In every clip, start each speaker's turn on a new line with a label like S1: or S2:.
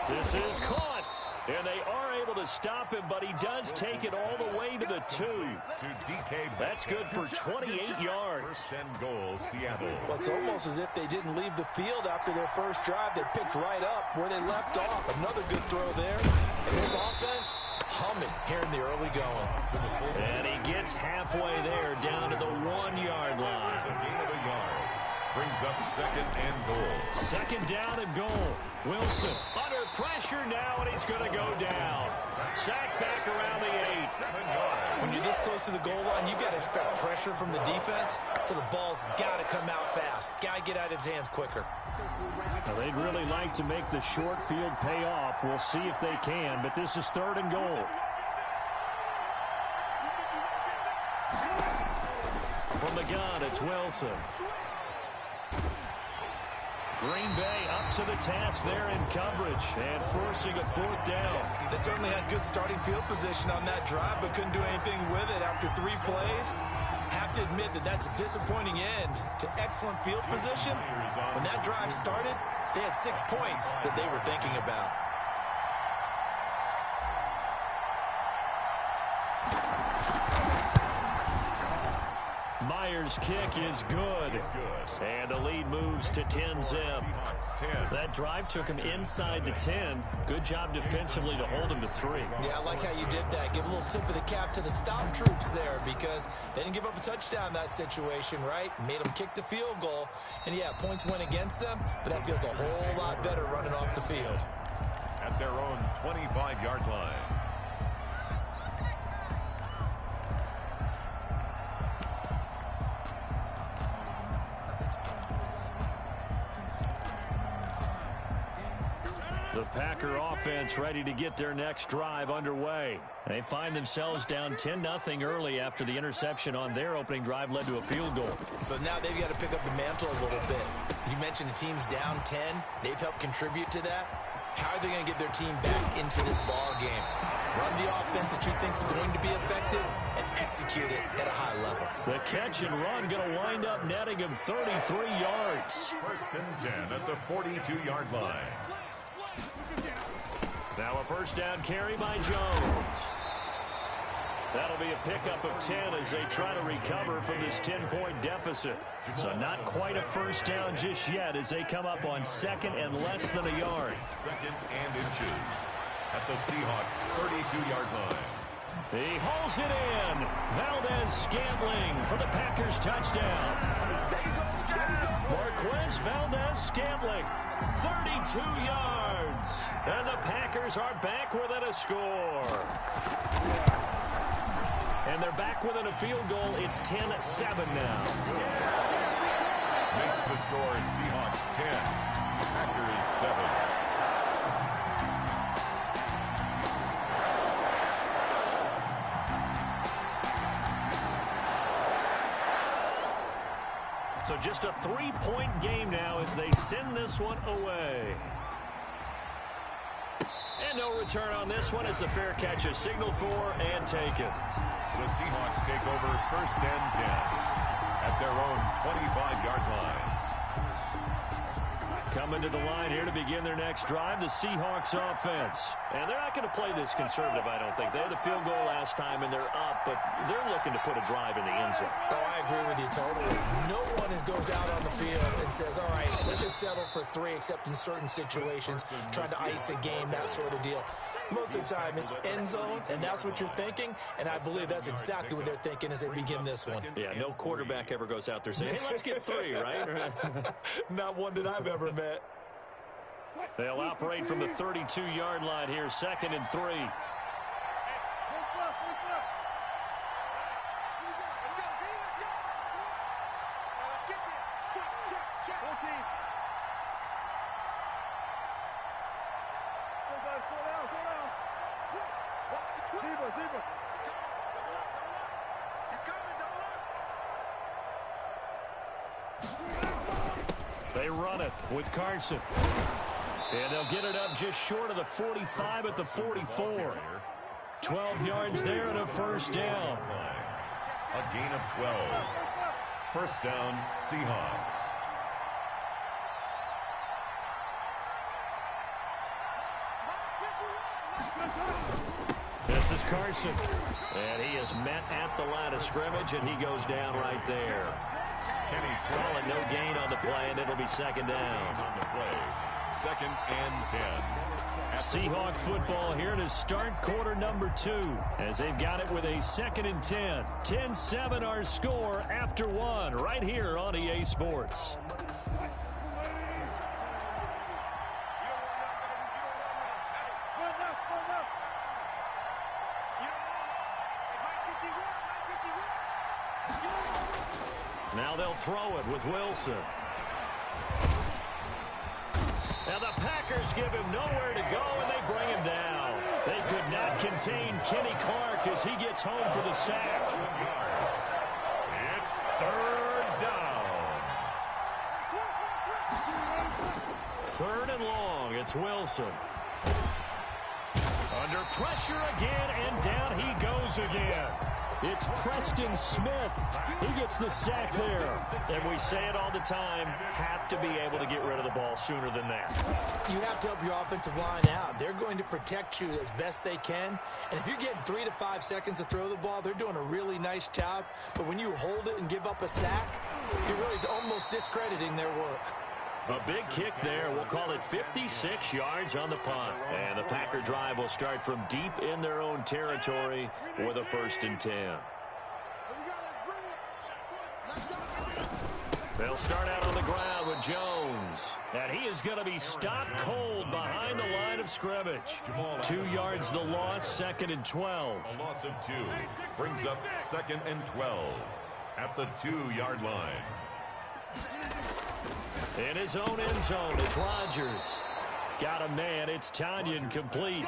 S1: This is caught. And they are able to stop him, but he does take it all the way to the 2. That's good for 28 yards.
S2: First and goal, Seattle.
S3: Well, it's almost as if they didn't leave the field after their first drive. They picked right up where they left off. Another good throw there. And his offense humming here in the early going.
S1: And he gets halfway there, down to the 1-yard line.
S2: A gain of a yard. Brings up second and goal.
S1: Second down and goal. Wilson under pressure now, and he's going to go down. Sacked back around the 8.
S3: When you're this close to the goal line, you've got to expect pressure from the defense, so the ball's got to come out fast. Got to get out of his hands quicker.
S1: Well, they'd really like to make the short field pay off. We'll see if they can, but this is third and goal. From the gun, it's Wilson. Green Bay up to the task there in coverage and forcing a fourth down.
S3: They certainly had good starting field position on that drive, but couldn't do anything with it after 3 plays. Have to admit that that's a disappointing end to excellent field position. When that drive started, they had 6 points that they were thinking about.
S1: Myers' kick is good. And the lead moves to 10-zip. That drive took him inside the 10. Good job defensively to hold him to 3.
S3: Yeah, I like how you did that. Give a little tip of the cap to the stop troops there, because they didn't give up a touchdown in that situation, right? Made them kick the field goal. And, yeah, points went against them, but that feels a whole lot better running off the field.
S2: At their own 25-yard line.
S1: The Packer offense ready to get their next drive underway. They find themselves down 10-0 early after the interception on their opening drive led to a field goal.
S3: So now they've got to pick up the mantle a little bit. You mentioned the team's down 10. They've helped contribute to that. How are they going to get their team back into this ball game? Run the offense that you think is going to be effective and execute it at a high level.
S1: The catch and run going to wind up netting him 33 yards.
S2: First and 10 at the 42-yard line.
S1: Now a first down carry by Jones. That'll be a pickup of 10 as they try to recover from this 10-point deficit. So not quite a first down just yet as they come up on second and less than a yard.
S2: Second and inches at the Seahawks' 32-yard line.
S1: He hauls it in. Valdez-Scantling for the Packers touchdown. Marquez Valdez-Scantling, 32 yards. And the Packers are back within a score. And they're back within a field goal. It's 10-7 now.
S2: Makes the score Seahawks 10, Packers 7.
S1: So just a 3-point game now as they send this one away. And no return on this one as the fair catch is signaled for and taken.
S2: The Seahawks take over first and 10 at their own 25-yard line.
S1: Coming to the line here to begin their next drive, the Seahawks offense. And they're not going to play this conservative, I don't think. They had a field goal last time, and they're up, but they're looking to put a drive in the end zone.
S3: Oh, I agree with you totally. No one goes out on the field and says, all right, let's just settle for 3, except in certain situations, trying to ice a game, that sort of deal. Most of the time, it's end zone, and that's what you're thinking, and I believe that's exactly what they're thinking as they begin this one.
S1: Yeah, no quarterback ever goes out there saying, hey, let's get 3, right?
S3: Not one that I've ever met.
S1: They'll operate from the 32-yard line here, second and 3. They run it with Carson. And they'll get it up just short of the 45 at the 44. 12 yards there and a first down.
S2: A gain of 12. First down, Seahawks.
S1: This is Carson. And he is met at the line of scrimmage, and he goes down right there. Calling no gain on the play, and it'll be second down.
S2: On the play. Second and 10.
S1: Seahawk football here to start quarter number 2 as they've got it with a 2nd and 10. 10-7 our score after 1 right here on EA Sports. Now they'll throw it with Wilson. Now the Packers give him nowhere to go, and they bring him down. They could not contain Kenny Clark as he gets home for the sack.
S2: It's third down.
S1: 3rd and long. It's Wilson. Under pressure again, and down he goes again. It's Preston Smith. He gets the sack there. And we say it all the time, have to be able to get rid of the ball sooner than that.
S3: You have to help your offensive line out. They're going to protect you as best they can. And if you're getting 3 to 5 seconds to throw the ball, they're doing a really nice job. But when you hold it and give up a sack, you're really almost discrediting their work.
S1: A big kick there. We'll call it 56 yards on the punt. And the Packer drive will start from deep in their own territory with a 1st and 10. They'll start out on the ground with Jones. And he is going to be stopped cold behind the line of scrimmage. 2 yards the loss, 2nd and 12.
S2: A loss of 2 brings up 2nd and 12 at the 2-yard line.
S1: In his own end zone, it's Rodgers. Got a man, it's Tanyan complete.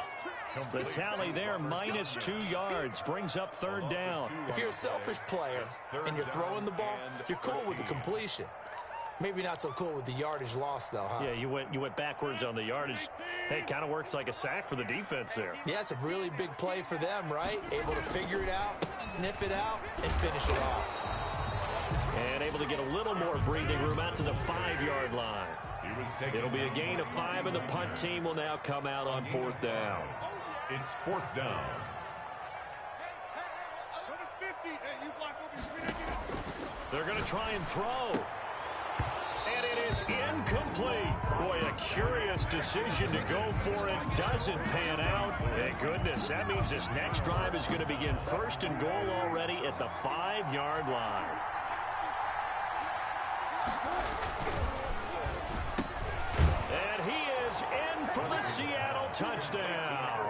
S1: The tally there, minus 2 yards, brings up 3rd down.
S3: If you're a selfish player and you're throwing the ball, you're cool with the completion. Maybe not so cool with the yardage loss, though, huh?
S1: Yeah, you went backwards on the yardage. Hey, kind of works like a sack for the defense there.
S3: Yeah, it's a really big play for them, right? Able to figure it out, sniff it out, and finish it off.
S1: And able to get a little more breathing room out to the 5-yard line. It'll be a gain of 5, and the punt team will now come out on 4th down.
S2: It's 4th down.
S1: They're going to try and throw. And it is incomplete. Boy, a curious decision to go for it. Doesn't pan out. Thank goodness. That means this next drive is going to begin 1st and goal already at the 5-yard line. And he is in for the Seattle touchdown.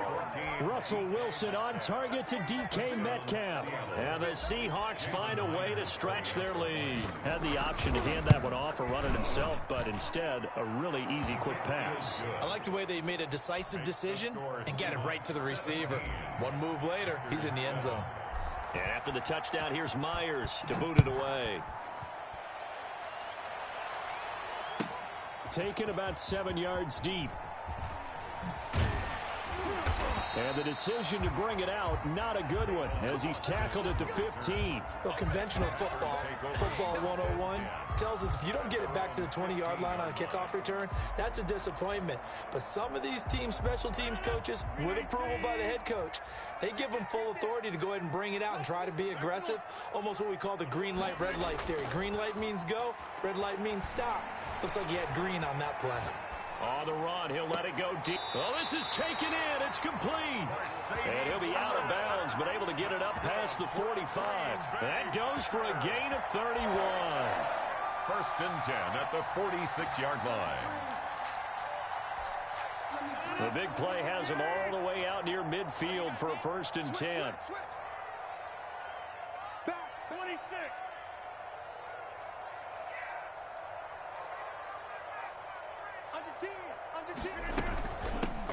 S1: Russell Wilson on target to DK Metcalf. And the Seahawks find a way to stretch their lead. Had the option to hand that one off or run it himself, but instead, a really easy, quick pass.
S3: I like the way they made a decisive decision and got it right to the receiver. One move later, he's in the end zone.
S1: And after the touchdown, here's Myers to boot it away. Taken about 7 yards deep. And the decision to bring it out, not a good one, as he's tackled at the 15.
S3: Well, conventional football 101, tells us if you don't get it back to the 20-yard line on a kickoff return, that's a disappointment. But some of these special teams coaches, with approval by the head coach, they give them full authority to go ahead and bring it out and try to be aggressive, almost what we call the green light, red light theory. Green light means go, red light means stop. Looks like he had green on that play.
S1: On the run, he'll let it go deep. Well, this is taken in. It's complete. And he'll be out of bounds, but able to get it up past the 45. That goes for a gain of 31.
S2: 1st and 10 at the 46-yard line.
S1: The big play has him all the way out near midfield for a 1st and 10.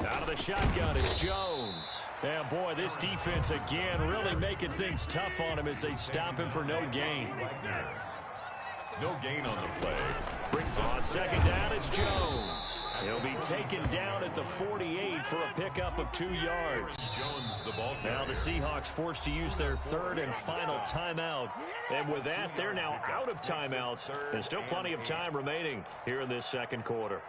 S1: Out of the shotgun is Jones. And boy, this defense again really making things tough on him as they stop him for no gain.
S2: No gain on the play.
S1: Brings on 2nd down, it's Jones. He'll be taken down at the 48 for a pickup of 2 yards.
S2: Jones, the ball
S1: now the Seahawks forced to use their 3rd and final timeout. And with that, they're now out of timeouts. There's still plenty of time remaining here in this 2nd quarter.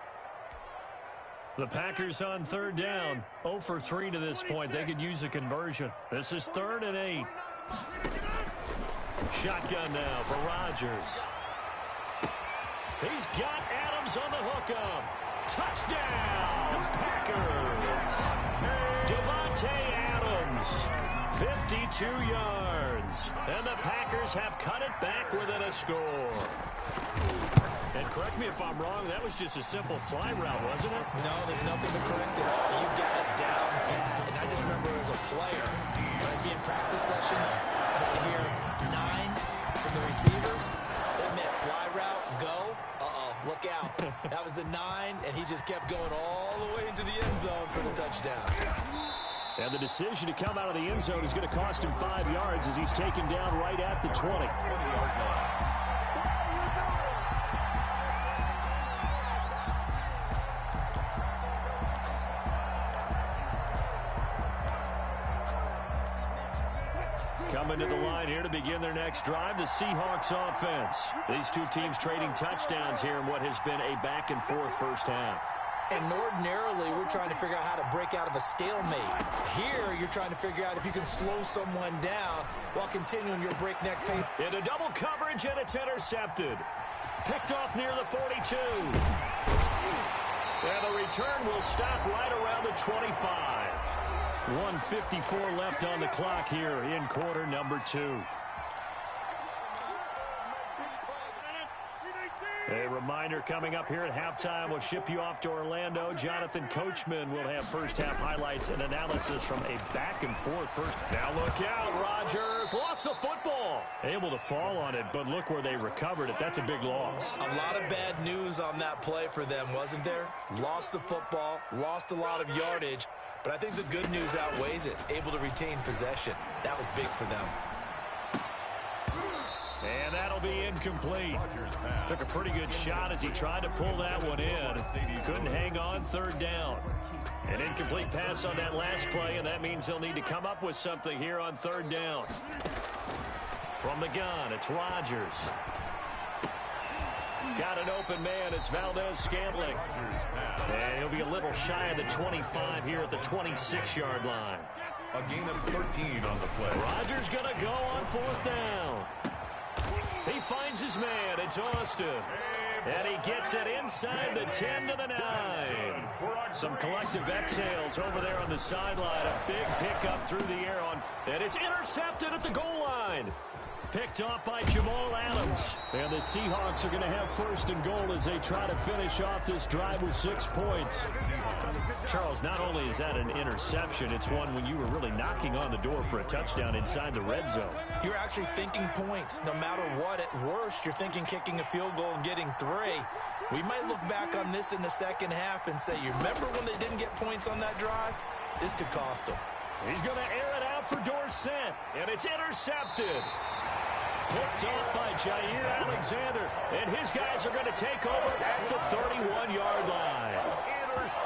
S1: The Packers on third down. 0 for 3 to this point. They could use a conversion. This is 3rd and 8. Shotgun now for Rodgers. He's got Adams on the hookup. Touchdown, Packers. Devontae Adams, 52 yards. And the Packers have cut it back within a score. And correct me if I'm wrong, that was just a simple fly route, wasn't it?
S3: No, there's nothing to correct at all. You got it down pat. And I just remember as a player, when I'd be in practice sessions, and I'd hear 9 from the receivers, that meant fly route, go, look out. That was the 9, and he just kept going all the way into the end zone for the touchdown.
S1: And the decision to come out of the end zone is going to cost him 5 yards as he's taken down right at the 20.
S2: 20-yard line.
S1: Coming to the line here to begin their next drive, the Seahawks offense. These two teams trading touchdowns here in what has been a back-and-forth first half.
S3: And ordinarily, we're trying to figure out how to break out of a stalemate. Here, you're trying to figure out if you can slow someone down while continuing your breakneck pace.
S1: Into double coverage, and it's intercepted. Picked off near the 42. And the return will stop right around the 25. 1:54 left on the clock here in quarter number 2. A reminder coming up here at halftime. We'll ship you off to Orlando. Jonathan Coachman will have first-half highlights and analysis from a back-and-forth first. Now look out. Rodgers lost the football. Able to fall on it, but look where they recovered it. That's a big loss.
S3: A lot of bad news on that play for them, wasn't there? Lost the football, lost a lot of yardage, but I think the good news outweighs it. Able to retain possession. That was big for them.
S1: And that'll be incomplete. Took a pretty good shot as he tried to pull that one in. Couldn't hang on third down. An incomplete pass on that last play, and that means they'll need to come up with something here on third down. From the gun, it's Rodgers. Got an open man. It's Valdez-Scantling. And he'll be a little shy of the 25 here at the 26-yard line.
S2: A gain of 13 on the play.
S1: Rodgers going to go on fourth down. He finds his man. It's Austin. And he gets it inside the 10 to the 9. Some collective exhales over there on the sideline. A big pickup through the air on, and it's intercepted at the goal line. Picked off by Jamal Adams. And the Seahawks are going to have first and goal as they try to finish off this drive with 6 points. Charles, not only is that an interception, it's one when you were really knocking on the door for a touchdown inside the red zone.
S3: You're actually thinking points. No matter what, at worst, you're thinking kicking a field goal and getting 3. We might look back on this in the second half and say, you remember when they didn't get points on that drive? This could cost them.
S1: He's going to air it out for Dorsett, and it's intercepted. Picked off by Jair Alexander, and his guys are going to take over at the 31-yard line.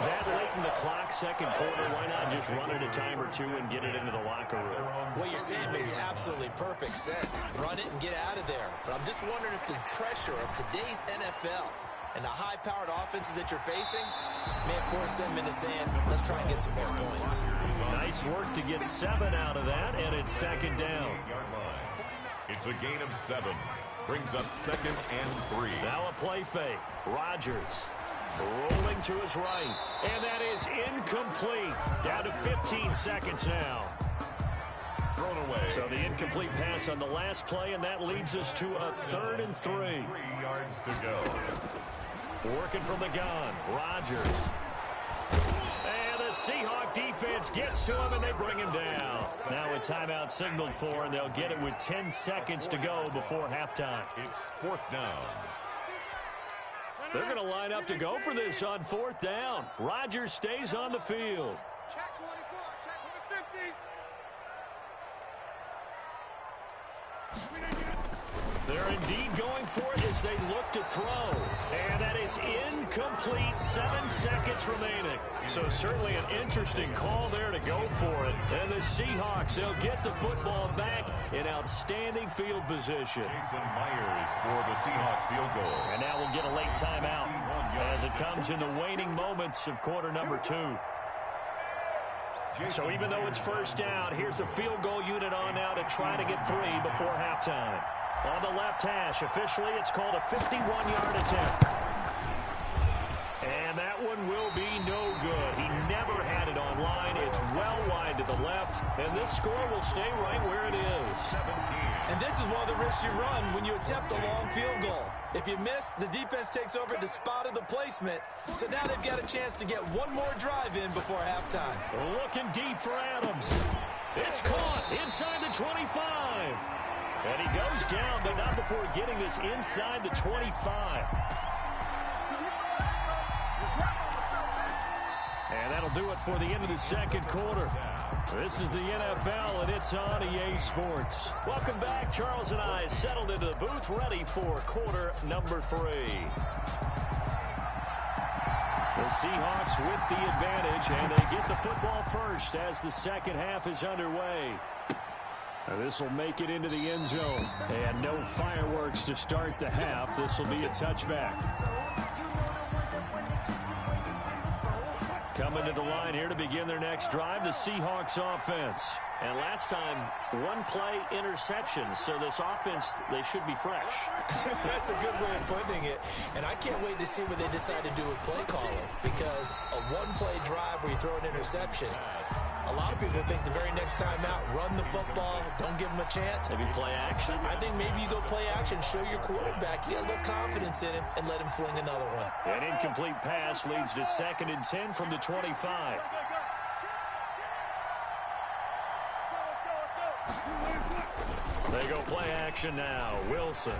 S1: That late in the clock, second quarter, why not just run it a time or two and get it into the locker room?
S3: What you're saying makes absolutely perfect sense. Run it and get out of there. But I'm just wondering if the pressure of today's NFL and the high-powered offenses that you're facing may force them into saying, let's try and get some more points.
S1: Nice work to get 7 out of that, and it's second down.
S2: It's a gain of 7. Brings up 2nd and 3.
S1: Now a play fake. Rodgers rolling to his right. And that is incomplete. Down to 15 seconds now.
S2: Thrown away.
S1: So the incomplete pass on the last play, and that leads us to a 3rd and 3.
S2: 3 yards to go.
S1: Working from the gun. Rodgers. And the Seahawk defense gets to him, and they bring him down. Now a timeout signaled for, and they'll get it with 10 seconds to go before halftime.
S2: It's 4th down.
S1: They're going to line up to go for this on 4th down. Rodgers stays on the field.
S4: Check 24, check 150.
S1: They're indeed going for it as they look to throw. And that is incomplete. 7 seconds remaining. So certainly an interesting call there to go for it. And the Seahawks, they'll get the football back in outstanding field position.
S2: Jason Myers for the Seahawk field goal.
S1: And now we'll get a late timeout.
S2: 1
S1: as it comes in the waning moments of quarter number 2. So even though it's first down, here's the field goal unit on now to try to get 3 before halftime. On the left hash, officially it's called a 51-yard attempt. And that one will be no good. He never had it on line. It's well wide to the left, and this score will stay right where it is.
S2: 17.
S3: And this is one of the risks you run when you attempt a long field goal. If you miss, the defense takes over the spot of the placement. So now they've got a chance to get one more drive in before halftime.
S1: Looking deep for Adams. It's caught inside the 25. And he goes down, but not before getting this inside the 25. And that'll do it for the end of the second quarter. This is the NFL, and it's on EA Sports. Welcome back. Charles and I settled into the booth, ready for quarter number 3. The Seahawks with the advantage, and they get the football first as the second half is underway. This will make it into the end zone. And no fireworks to start the half. This will be a touchback. Coming to the line here to begin their next drive, the Seahawks offense. And last time, one play interception. So this offense, they should be fresh.
S3: That's a good way of putting it. And I can't wait to see what they decide to do with play calling. Because a one-play drive where you throw an interception, a lot of people think the very next time out, run the football, don't give them a chance.
S1: Maybe play action.
S3: I think maybe you go play action, show your quarterback, you got a little confidence in him, and let him fling another one.
S1: An incomplete pass leads to 2nd and 10 from the 25. They go play action now. Wilson.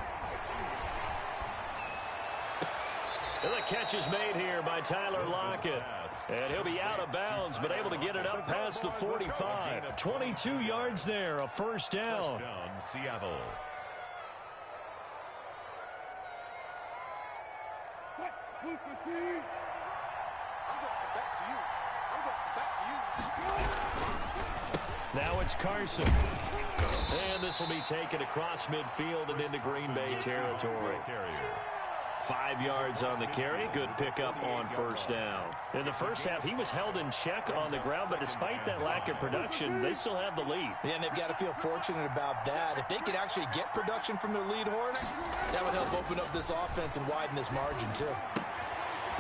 S1: And the catch is made here by Tyler Lockett. And he'll be out of bounds, but able to get it up past the 45. 22 yards there, a first down.
S2: First down, Seattle.
S4: I'm going back to you. I'm going back to you.
S1: Now it's Carson. And this will be taken across midfield and into Green Bay territory. 5 yards on the carry. Good pickup on first down. In the first half, he was held in check on the ground, but despite that lack of production, they still have the lead.
S3: Yeah, and they've got to feel fortunate about that. If they could actually get production from their lead horse, that would help open up this offense and widen this margin, too.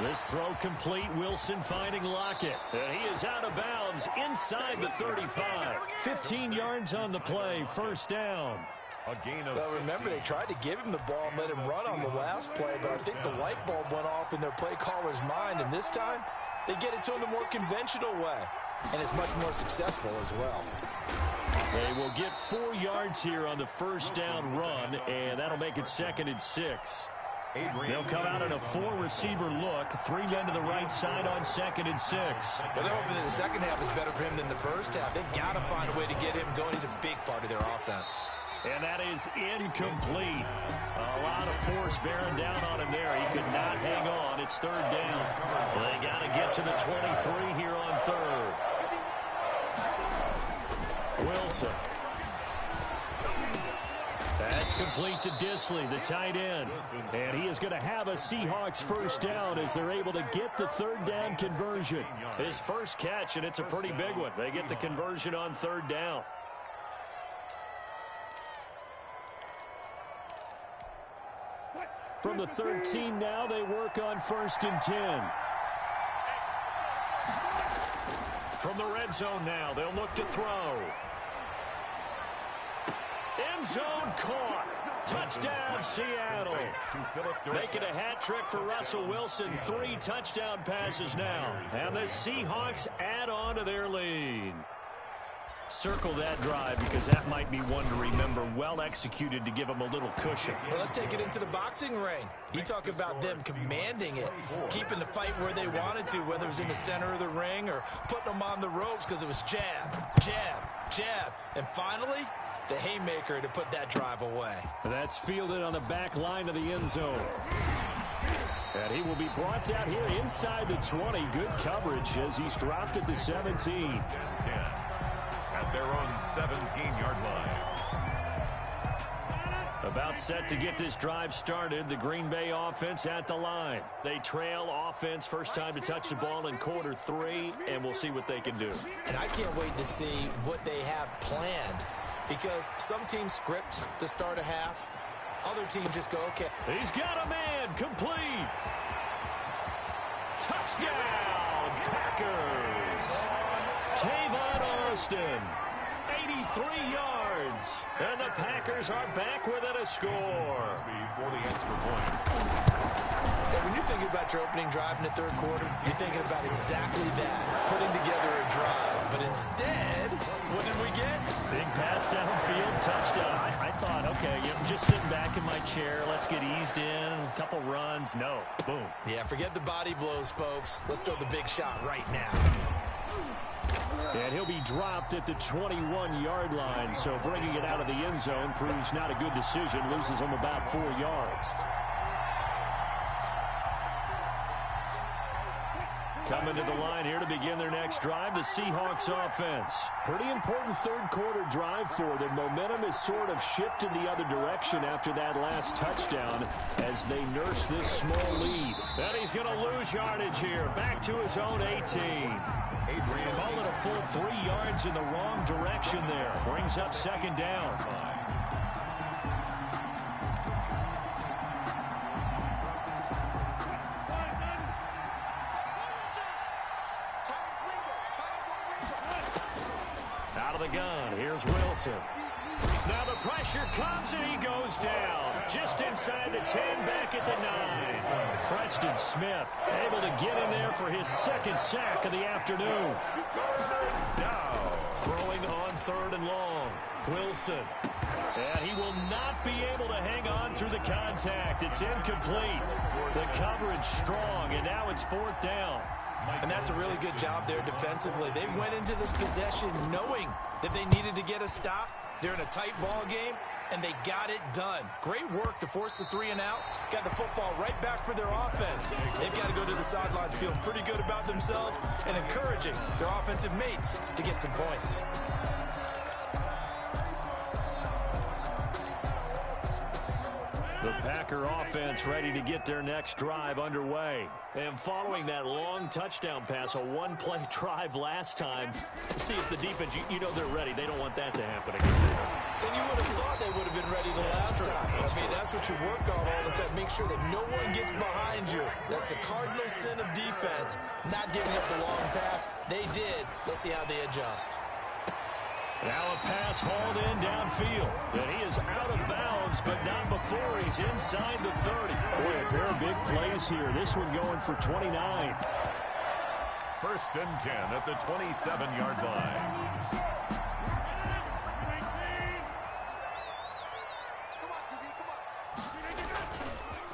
S1: This throw complete. Wilson finding Lockett. And he is out of bounds inside the 35. 15 yards on the play. First down.
S2: A gain of
S3: Well, remember, they tried to give him the ball and let him run on the last play, but I think the light bulb went off in their play caller's mind, and this time they get it to him the more conventional way, and it's much more successful as well.
S1: They will get 4 yards here on the first down run, and that'll make it 2nd and 6. They'll come out in a 4-receiver look. 3 men to the right side on 2nd and 6.
S3: Well, they're hoping that the second half is better for him than the first half. They've got to find a way to get him going. He's a big part of their offense.
S1: And that is incomplete. A lot of force bearing down on him there. He could not hang on. It's 3rd down. They got to get to the 23 here on 3rd. Wilson. That's complete to Disley, the tight end. And he is going to have a Seahawks first down as they're able to get the 3rd down conversion. His first catch, and it's a pretty big one. They get the conversion on 3rd down. From the 13 now, they work on 1st and 10. From the red zone now, they'll look to throw. End zone caught. Touchdown, Seattle. Making a hat trick for Russell Wilson. 3 touchdown passes now. And the Seahawks add on to their lead. Circle that drive because that might be one to remember. Well executed to give them a little cushion.
S3: Well, let's take it into the boxing ring. You talk about them commanding it, keeping the fight where they wanted to, whether it was in the center of the ring or putting them on the ropes because it was jab, jab, jab. And finally, the haymaker to put that drive away.
S1: That's fielded on the back line of the end zone. And he will be brought down here inside the 20. Good coverage as he's dropped at the 17.
S2: At their own 17-yard line.
S1: About set to get this drive started. The Green Bay offense at the line. They trail offense first time to touch the ball in quarter 3, and we'll see what they can do.
S3: And I can't wait to see what they have planned, because some teams script to start a half. Other teams just go, okay.
S1: He's got a man. Complete. Touchdown, Packers. Tavon Austin. 83 yards. And the Packers are back within a score.
S2: Before the extra point.
S3: And when you're thinking about your opening drive in the third quarter, you're thinking about exactly that, putting together a drive. But instead, what did we get?
S1: Big pass downfield, touchdown. I thought, okay, I'm just sitting back in my chair. Let's get eased in, a couple runs. No, boom.
S3: Yeah, forget the body blows, folks. Let's throw the big shot right now.
S1: And he'll be dropped at the 21-yard line, so bringing it out of the end zone proves not a good decision. Loses him about 4 yards. Coming to the line here to begin their next drive, the Seahawks offense. Pretty important third quarter drive for them. Momentum has sort of shifted the other direction after that last touchdown as they nurse this small lead. And he's going to lose yardage here. Back to his own 18. Call it a full 3 yards in the wrong direction there. Brings up second down. Out of the gun, here's Wilson. Now the pressure comes and he goes down. Just inside the 10, back at the 9. Preston Smith able to get in there for his second sack of the afternoon. Down. Throwing on third and long. Wilson. And he will not be able to hang on through the contact. It's incomplete. The coverage strong, and now it's fourth down.
S3: And that's a really good job there defensively. They went into this possession knowing that they needed to get a stop. They're in a tight ball game, and they got it done. Great work to force the 3 and out. Got the football right back for their offense. They've got to go to the sidelines feeling pretty good about themselves and encouraging their offensive mates to get some points.
S1: The Packer offense ready to get their next drive underway. And following that long touchdown pass, a one-play drive last time, see if the defense, you know they're ready. They don't want that to happen again.
S3: And you would have thought they would have been ready the last time. I mean, that's what you work on all the time. Make sure that no one gets behind you. That's the cardinal sin of defense, not giving up the long pass. They did. Let's see how they adjust.
S1: Now a pass hauled in downfield. And he is out of bounds, but not before he's inside the 30. Boy, a pair of big plays here. This one going for 29.
S2: First and 10 at the 27-yard line.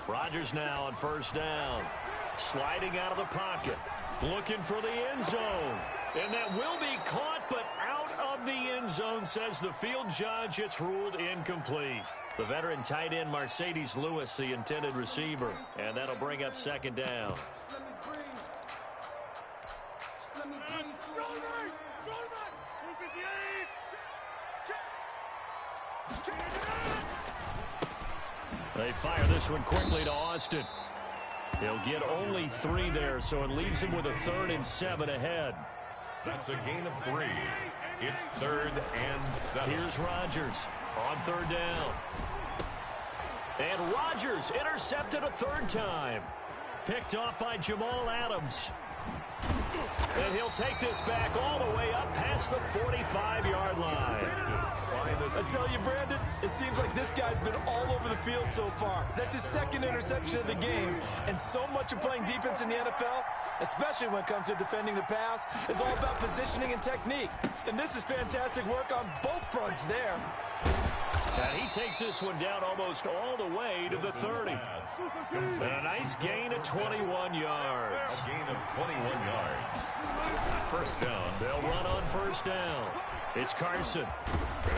S1: Rodgers now on first down. Sliding out of the pocket. Looking for the end zone. And that will be caught, but out of the end zone, says the field judge. It's ruled incomplete. The veteran tight end Mercedes Lewis, the intended receiver. And that'll bring up second down. They fire this one quickly to Austin. He'll get only 3 there, so it leaves him with a 3rd and 7 ahead.
S2: That's a gain of 3. It's 3rd and 7.
S1: Here's Rodgers on third down. And Rodgers intercepted a 3rd time. Picked off by Jamal Adams. And he'll take this back all the way up past the 45-yard line.
S3: I tell you, Brandon, it seems like this guy's been all over the field so far. That's his 2nd interception of the game. And so much of playing defense in the NFL, especially when it comes to defending the pass, is all about positioning and technique. And this is fantastic work on both fronts there.
S1: And he takes this one down almost all the way to the 30. And a nice gain of 21 yards.
S2: A gain of 21 yards. First down.
S1: They'll run on first down. It's Carson.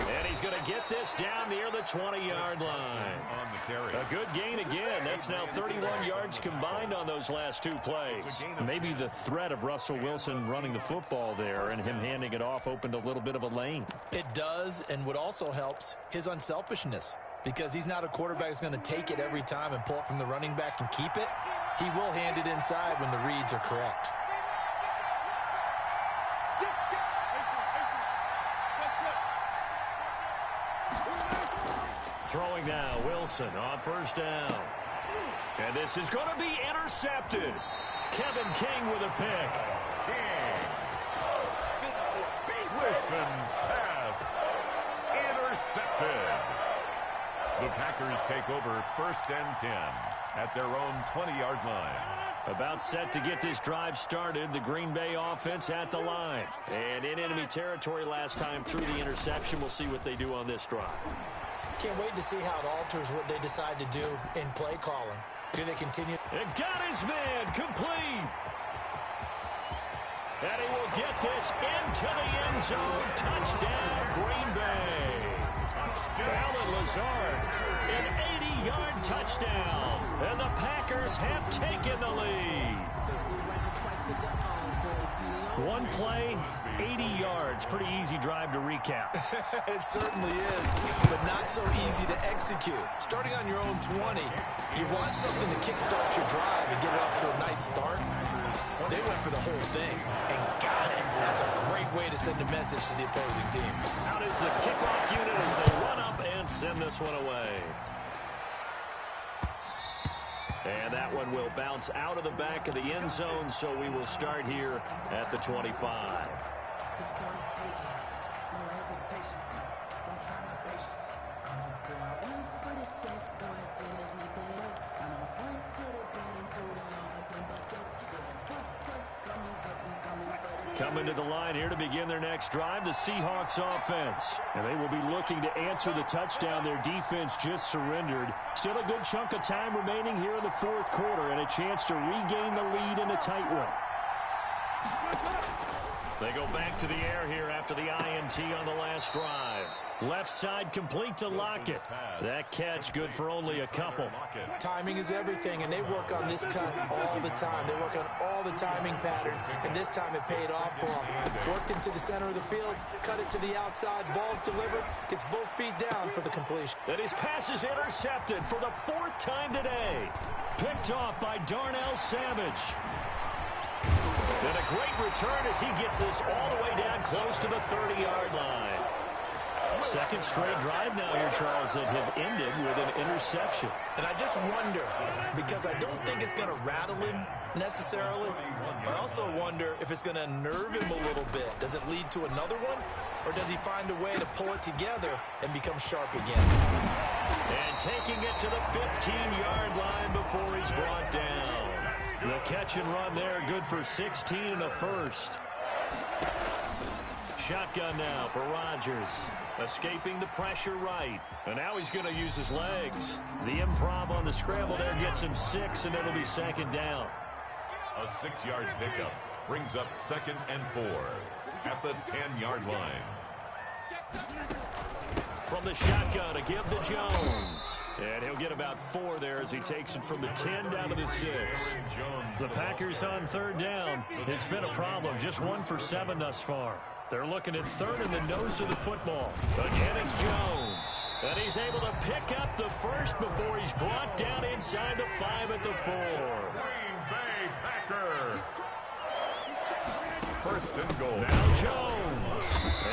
S1: And he's going to get this down near the 20-yard line.
S2: On the carry.
S1: A good gain again. That's now 31 yards combined on those last 2 plays. Maybe the threat of Russell Wilson running the football there and him handing it off opened a little bit of a lane.
S3: It does, and what also helps, his unselfishness. because he's not a quarterback who's going to take it every time and pull it from the running back and keep it. He will hand it inside when the reads are correct.
S1: Throwing now, Wilson on first down. And this is going to be intercepted. Kevin King with a pick.
S2: King. Wilson's pass. Intercepted. The Packers take over first and 10 at their own 20-yard line.
S1: About set to get this drive started. The Green Bay offense at the line. And in enemy territory last time through the interception. We'll see what they do on this drive.
S3: Can't wait to see how it alters what they decide to do in play calling. Do they continue?
S1: It got his man complete. And he will get this into the end zone. Touchdown, Green Bay. Alan Lazard, an 80-yard touchdown. And the Packers have taken the lead. One play, 80 yards. Pretty easy drive to recap.
S3: It certainly is, but not so easy to execute. Starting on your own 20, you want something to kickstart your drive and get it off to a nice start. They went for the whole thing and got it. That's a great way to send a message to the opposing team.
S1: Out is the kickoff unit as they run up and send this one away. And that one will bounce out of the back of the end zone, so we will start here at the 25. Coming to the line here to begin their next drive, the Seahawks offense. And they will be looking to answer the touchdown their defense just surrendered. Still a good chunk of time remaining here in the fourth quarter and a chance to regain the lead in a tight one. They go back to the air here after the INT on the last drive. Left side complete to Lockett. That catch good for only a couple.
S3: Timing is everything, and they work on this cut all the time. They work on all the timing patterns, and this time it paid off for them. Worked into the center of the field, cut it to the outside, ball's delivered, gets both feet down for the completion.
S1: And his pass is intercepted for the fourth time today. Picked off by Darnell Savage. And a great return as he gets this all the way down close to the 30-yard line. Second straight drive now here, Charles, that have ended with an interception.
S3: And I just wonder, because I don't think it's going to rattle him necessarily, but I also wonder if it's going to unnerve him a little bit. Does it lead to another one, or does he find a way to pull it together and become sharp again?
S1: And taking it to the 15-yard line before he's brought down. The catch and run there, good for 16 and a first. Shotgun now for Rodgers. Escaping the pressure right. And now he's going to use his legs. The improv on the scramble there gets him 6, and it'll be second down.
S2: A 6-yard pickup brings up 2nd and 4 at the 10-yard line.
S1: From the shotgun to give to Jones. And he'll get about 4 there as he takes it from the 10 down to the 6. The Packers on third down. It's been a problem. Just 1 for 7 thus far. They're looking at third in the nose of the football. Again, it's Jones. And he's able to pick up the first before he's brought down inside the 5 at the 4.
S2: Green Bay Packers. First and goal.
S1: Now Jones.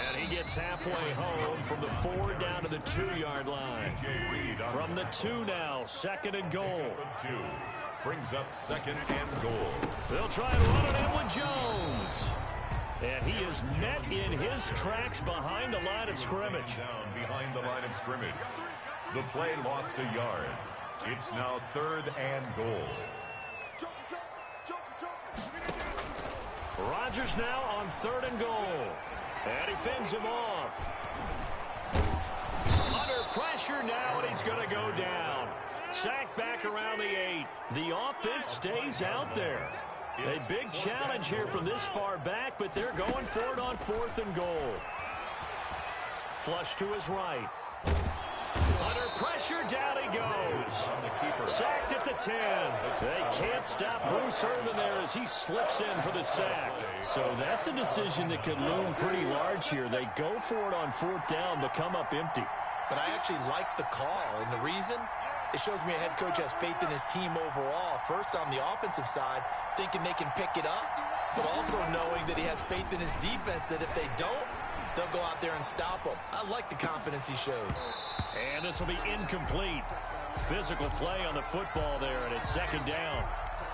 S1: And he gets halfway home from the 4 down to the 2-yard line. From the 2 now, 2nd and goal.
S2: 2 brings up 2nd and goal.
S1: They'll try and run it in with Jones. And he is met in his tracks behind the line of scrimmage.
S2: Down behind the line of scrimmage. The play lost a yard. It's now 3rd and goal.
S1: Rodgers now on 3rd and goal. And he fends him off. Under pressure now, and he's going to go down. Sacked back around the 8. The offense stays out there. A big challenge here from this far back, but they're going for it on 4th and goal. Flush to his right. Under pressure, down he goes. Sacked at the 10. They can't stop Bruce Irvin there as he slips in for the sack. So that's a decision that could loom pretty large here. They go for it on 4th down, but come up empty.
S3: but I actually like the call. And the reason? It shows me a head coach has faith in his team overall. First, on the offensive side, thinking they can pick it up, but also knowing that he has faith in his defense that if they don't, they'll go out there and stop them. I like the confidence he showed.
S1: And this will be incomplete. Physical play on the football there, and it's second down.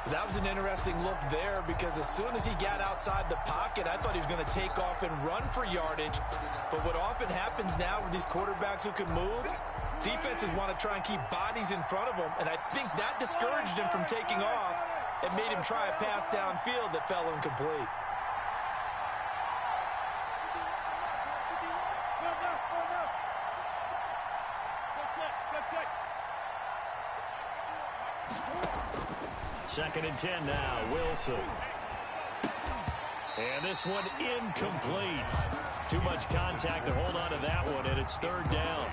S3: That was an interesting look there because as soon as he got outside the pocket, I thought he was going to take off and run for yardage. But what often happens now with these quarterbacks who can move, defenses want to try and keep bodies in front of them, and I think that discouraged him from taking off and made him try a pass downfield that fell incomplete.
S1: Second and 10 now, Wilson. And this one incomplete. Too much contact to hold on to that one, and it's third down.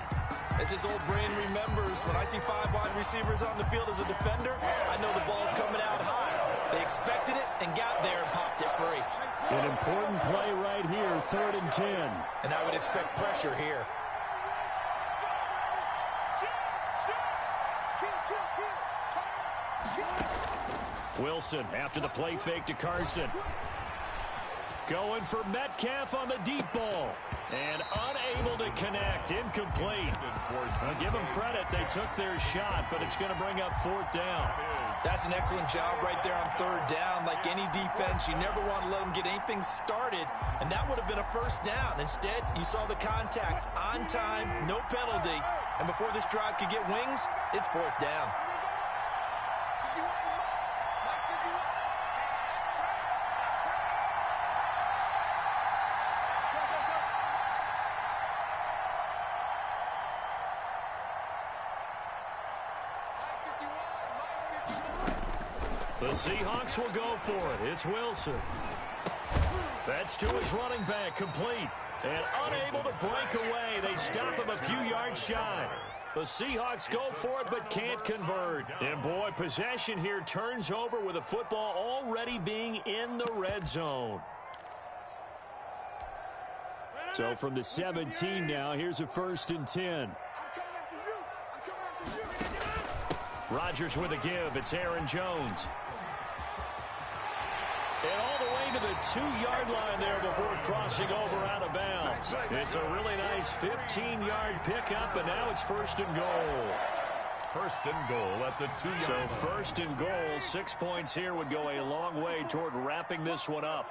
S3: As his old brain remembers, when I see 5 wide receivers on the field as a defender, I know the ball's coming out high. They expected it and got there and popped it free.
S1: An important play right here, third and 10.
S3: And I would expect pressure here.
S1: Wilson after the play fake to Carson. Going for Metcalf on the deep ball. And unable to connect. Incomplete. I'll give them credit. They took their shot, but it's going to bring up fourth down.
S3: That's an excellent job right there on third down. Like any defense, you never want to let them get anything started, and that would have been a first down. Instead, you saw the contact on time, no penalty, and before this drive could get wings, it's fourth down.
S1: The Seahawks will go for it. It's Wilson. That's to his running back, complete. And unable to break away. They stop him a few yards shy. The Seahawks go for it but can't convert. And boy, possession here turns over with the football already being in the red zone. So from the 17 now, here's a first and 10. Rodgers with a give. It's Aaron Jones. And all the way to the 2-yard line there before crossing over out of bounds. It's a really nice 15-yard pickup, and now it's first and goal.
S2: First and goal at the 2-yard line.
S1: So first and goal, 6 points here would go a long way toward wrapping this one up.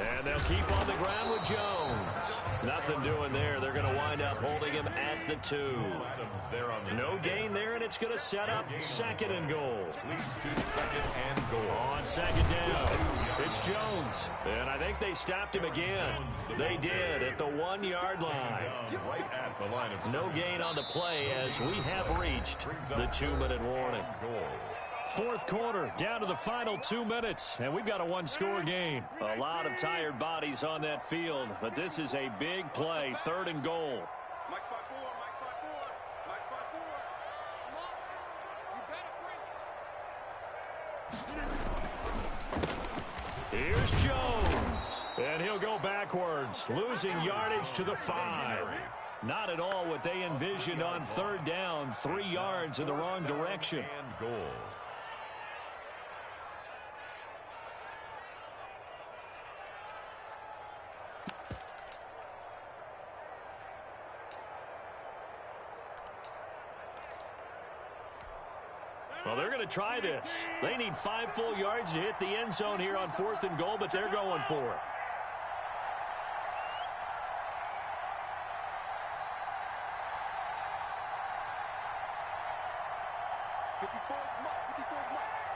S1: And they'll keep on the ground with Jones. Nothing doing there. They're going to wind up holding him at the 2. No gain there, and it's going to set up second and goal.
S2: Leads to second and goal.
S1: On second down, it's Jones. And I think they stopped him again. They did at the 1-yard line.
S2: Right at the line of
S1: no gain on the play as we have reached the 2-minute warning. Fourth quarter, down to the final 2 minutes, and we've got a one-score game. A lot of tired bodies on that field, but this is a big play, third and goal.
S4: Mike spot 4, Mike spot 4, Mike spot 4.
S1: Here's Jones, and he'll go backwards, losing yardage to the 5. Not at all what they envisioned on third down, 3 yards in the wrong direction.
S2: And goal.
S1: Well, they're going to try this. They need 5 full yards to hit the end zone here on fourth and goal, but they're going for it.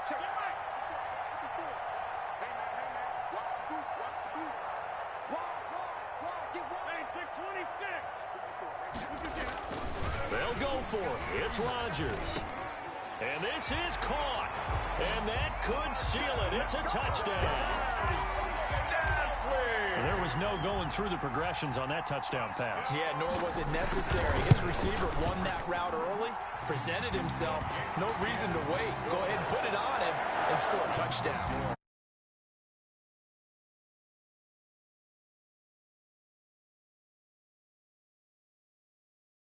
S4: Check it right. 54. Hey, man. Watch the boot. Watch the boot. Wide. Get wide. Hey, take 26.
S1: They'll go for it. It's Rodgers. And this is caught. And that could seal it. It's a touchdown. There was no going through the progressions on that touchdown pass.
S3: Yeah, nor was it necessary. His receiver won that route early, presented himself. No reason to wait. Go ahead and put it on him and score a touchdown.